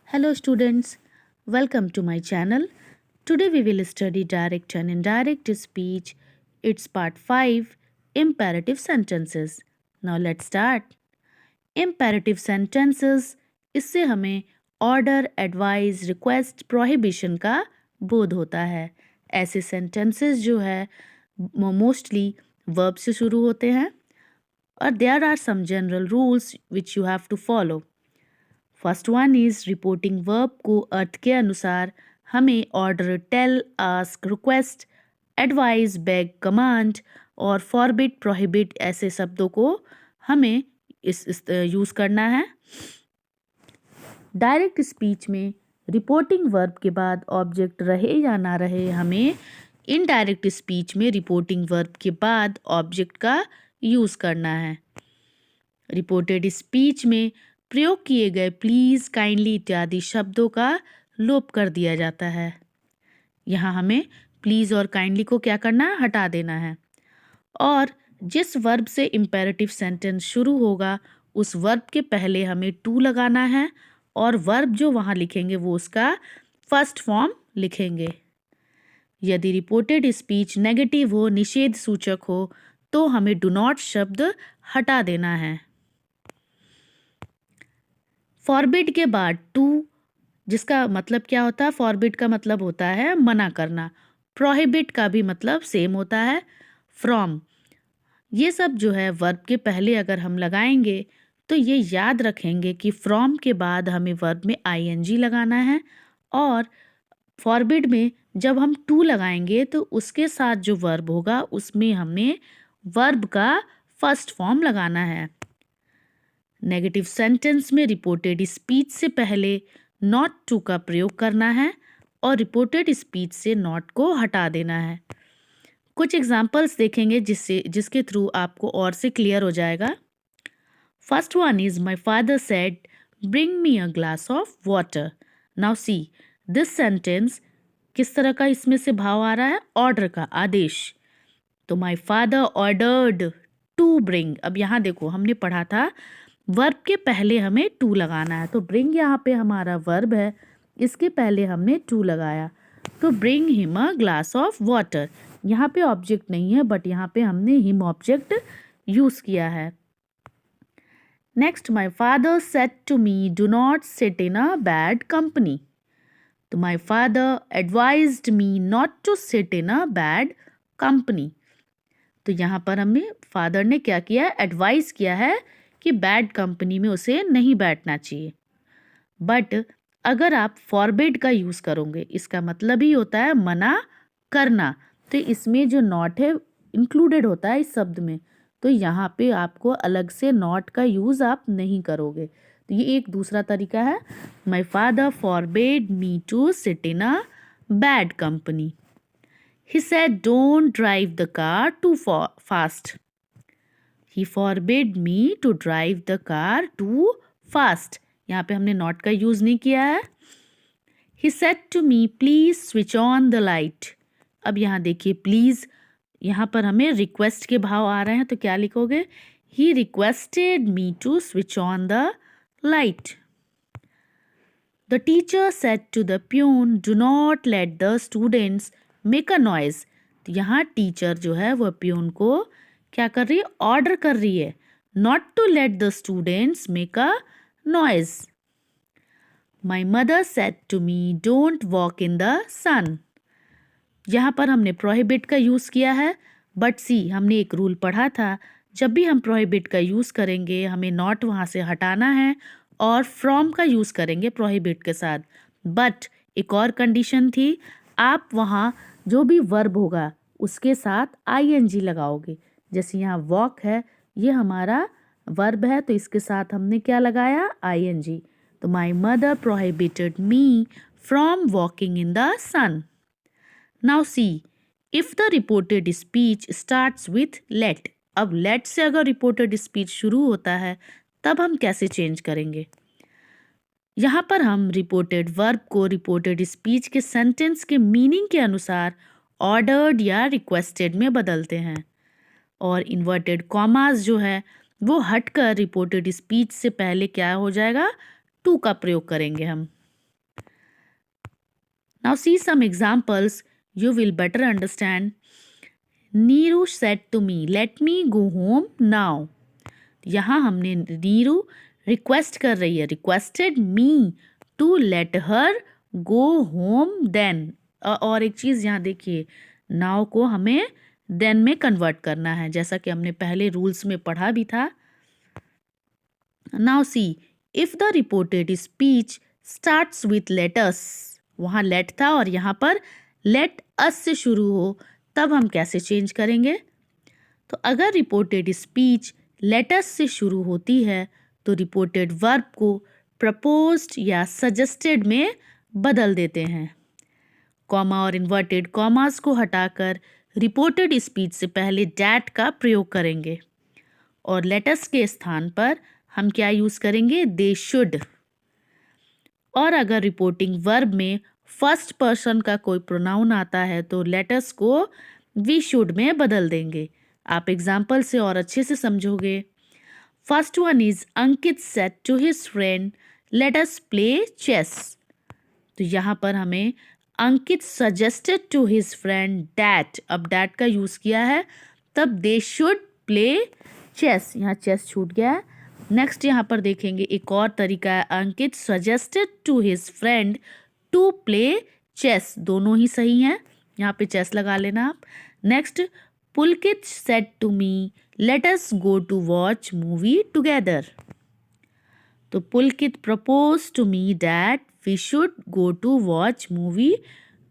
Hello students, welcome to my channel. Today we will study direct and indirect speech. It's part 5, imperative sentences. Now let's start. Imperative sentences, इससे हमें order, advice, request, prohibition का बोध होता है. ऐसे sentences जो है mostly verb से शुरू होते हैं और there are some general rules which you have to follow. First one is reporting verb को अर्थ के अनुसार हमें order, tell, ask, request, advice, beg, command और फॉरबिड, प्रोहिबिट ऐसे शब्दों को हमें इस यूज़ करना है. डायरेक्ट स्पीच में रिपोर्टिंग वर्ब के बाद ऑब्जेक्ट रहे या ना रहे, हमें इनडायरेक्ट स्पीच में रिपोर्टिंग वर्ब के बाद ऑब्जेक्ट का यूज़ करना है. रिपोर्टेड स्पीच में प्रयोग किए गए प्लीज, काइंडली इत्यादि शब्दों का लोप कर दिया जाता है. यहाँ हमें प्लीज और काइंडली को क्या करना है, हटा देना है. और जिस वर्ब से इम्पेरेटिव सेंटेंस शुरू होगा उस वर्ब के पहले हमें टू लगाना है और वर्ब जो वहाँ लिखेंगे वो उसका फर्स्ट फॉर्म लिखेंगे. यदि रिपोर्टेड स्पीच नेगेटिव हो, निषेध सूचक हो, तो हमें डू नॉट शब्द हटा देना है. फॉरबिड के बाद टू, जिसका मतलब क्या होता है, फॉरबिड का मतलब होता है मना करना. प्रोहिबिट का भी मतलब सेम होता है, फ्रॉम. ये सब जो है वर्ब के पहले अगर हम लगाएंगे तो ये याद रखेंगे कि फ्रॉम के बाद हमें वर्ब में आईएनजी लगाना है और फॉरबिड में जब हम टू लगाएंगे तो उसके साथ जो वर्ब होगा उसमें हमें वर्ब का फर्स्ट फॉर्म लगाना है. नेगेटिव सेंटेंस में रिपोर्टेड स्पीच से पहले नॉट टू का प्रयोग करना है और रिपोर्टेड स्पीच से नॉट को हटा देना है. कुछ एग्जाम्पल्स देखेंगे जिसके थ्रू आपको और से क्लियर हो जाएगा. First one is my father said bring me a glass of water. Now see this sentence किस तरह का इसमें से भाव आ रहा है, ऑर्डर का, आदेश. तो my father ordered to bring. अब यहाँ देखो हमने पढ़ा था वर्ब के पहले हमें टू लगाना है, तो ब्रिंग यहाँ पे हमारा वर्ब है, इसके पहले हमने टू लगाया, तो bring him a glass of water. यहाँ पे ऑब्जेक्ट नहीं है बट यहाँ पे हमने हिम ऑब्जेक्ट यूज किया है. Next, my father said to me do not sit in a bad company. तो my father advised me not to sit in a bad company. तो यहाँ पर हमने फादर ने क्या किया, एडवाइस किया है कि बैड कंपनी में उसे नहीं बैठना चाहिए. बट अगर आप फॉरबिड का यूज़ करोगे, इसका मतलब ही होता है मना करना, तो इसमें जो नॉट है इंक्लूडेड होता है इस शब्द में, तो यहाँ पे आपको अलग से नॉट का यूज़ आप नहीं करोगे. तो ये एक दूसरा तरीका है. My father forbid me to sit in a bad company. He said don't drive the car too fast. He forbade me to drive the car too fast. यहाँ पे हमने not का यूज़ नहीं किया है. He said to me, please switch on the light. अब यहाँ देखिए please, यहाँ पर हमें request के भाव आ रहे हैं, तो क्या लिखोगे, He requested me to switch on the light. The teacher said to the peon, do not let the students make a noise. तो यहाँ टीचर जो है वह पियोन को क्या कर रही है, ऑर्डर कर रही है, not to let the students make a noise. My mother said to me don't walk in the sun. यहाँ पर हमने प्रोहिबिट का यूज़ किया है, बट सी हमने एक रूल पढ़ा था, जब भी हम प्रोहिबिट का यूज़ करेंगे हमें नॉट वहाँ से हटाना है और फ्रॉम का यूज़ करेंगे प्रोहिबिट के साथ. बट एक और कंडीशन थी, आप वहाँ जो भी वर्ब होगा उसके साथ आईएनजी लगाओगे. जैसे यहाँ वॉक है, ये हमारा वर्ब है, तो इसके साथ हमने क्या लगाया, आईएनजी. तो my mother prohibited me from walking in the sun. Now see if the reported speech starts with let. अब लेट से अगर रिपोर्टेड स्पीच शुरू होता है तब हम कैसे चेंज करेंगे. यहाँ पर हम रिपोर्टेड वर्ब को रिपोर्टेड स्पीच के सेंटेंस के मीनिंग के अनुसार ऑर्डर्ड या रिक्वेस्टेड में बदलते हैं और इन्वर्टेड कॉमास जो है वो हटकर रिपोर्टेड स्पीच से पहले क्या हो जाएगा, टू का प्रयोग करेंगे हम. Now see some examples, you will better understand. Neeru said to me, let me go home now. यहाँ हमने नीरू रिक्वेस्ट कर रही है, requested me to let her go home then. और एक चीज़ यहाँ देखिए, नाउ को हमें देन में कन्वर्ट करना है, जैसा कि हमने पहले रूल्स में पढ़ा भी था। Now see, if the reported speech starts with let us, वहाँ लेट था और यहाँ पर लेट अस से शुरू हो, तब हम कैसे चेंज करेंगे? तो अगर रिपोर्टेड स्पीच लेट अस से शुरू होती है तो रिपोर्टेड वर्ब को प्रपोज्ड या सजेस्टेड में बदल देते हैं। कॉमा और इन्वर्टेड कॉमास को हटाकर रिपोर्टेड स्पीच से पहले डैट का प्रयोग करेंगे और लेटस के स्थान पर हम क्या यूज़ करेंगे? They should. और अगर रिपोर्टिंग वर्ब में फर्स्ट पर्सन का कोई प्रोनाउन आता है तो लेटस को वी शुड में बदल देंगे। आप एग्जाम्पल से और अच्छे से समझोगे। First one is Ankit said to his friend let us play chess. तो यहाँ पर हमें Ankit suggested to his friend that, अब डैट का यूज़ किया है, तब दे शुड प्ले चेस, यहाँ चेस छूट गया है। नेक्स्ट यहाँ पर देखेंगे एक और तरीका है, Ankit suggested to his friend to play chess, दोनों ही सही हैं, यहाँ पे चेस लगा लेना आप। Next, Pulkit said to me let us go to watch movie together. तो Pulkit propose to me that we should go to watch movie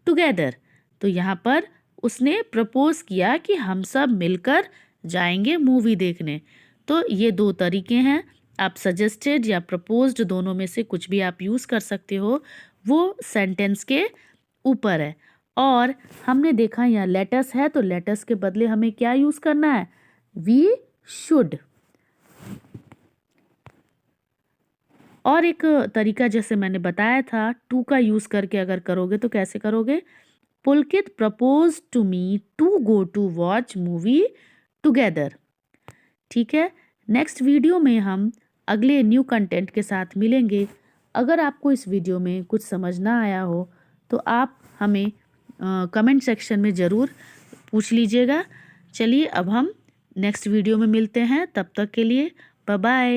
together. तो यहाँ पर उसने प्रपोज किया कि हम सब मिलकर जाएंगे मूवी देखने। तो ये दो तरीके हैं, आप सजेस्टेड या प्रपोज्ड दोनों में से कुछ भी आप यूज़ कर सकते हो, वो सेंटेंस के ऊपर है। और हमने देखा यहाँ लेटस है तो लेटस के बदले हमें क्या यूज़ करना है? We should. और एक तरीका जैसे मैंने बताया था, टू का यूज़ करके अगर करोगे तो कैसे करोगे? Pulkit propose to me to go to watch movie together. ठीक है, नेक्स्ट वीडियो में हम अगले न्यू कंटेंट के साथ मिलेंगे। अगर आपको इस वीडियो में कुछ समझ ना आया हो तो आप हमें कमेंट सेक्शन में ज़रूर पूछ लीजिएगा। चलिए अब हम नेक्स्ट वीडियो में मिलते हैं, तब तक के लिए बाय बाय।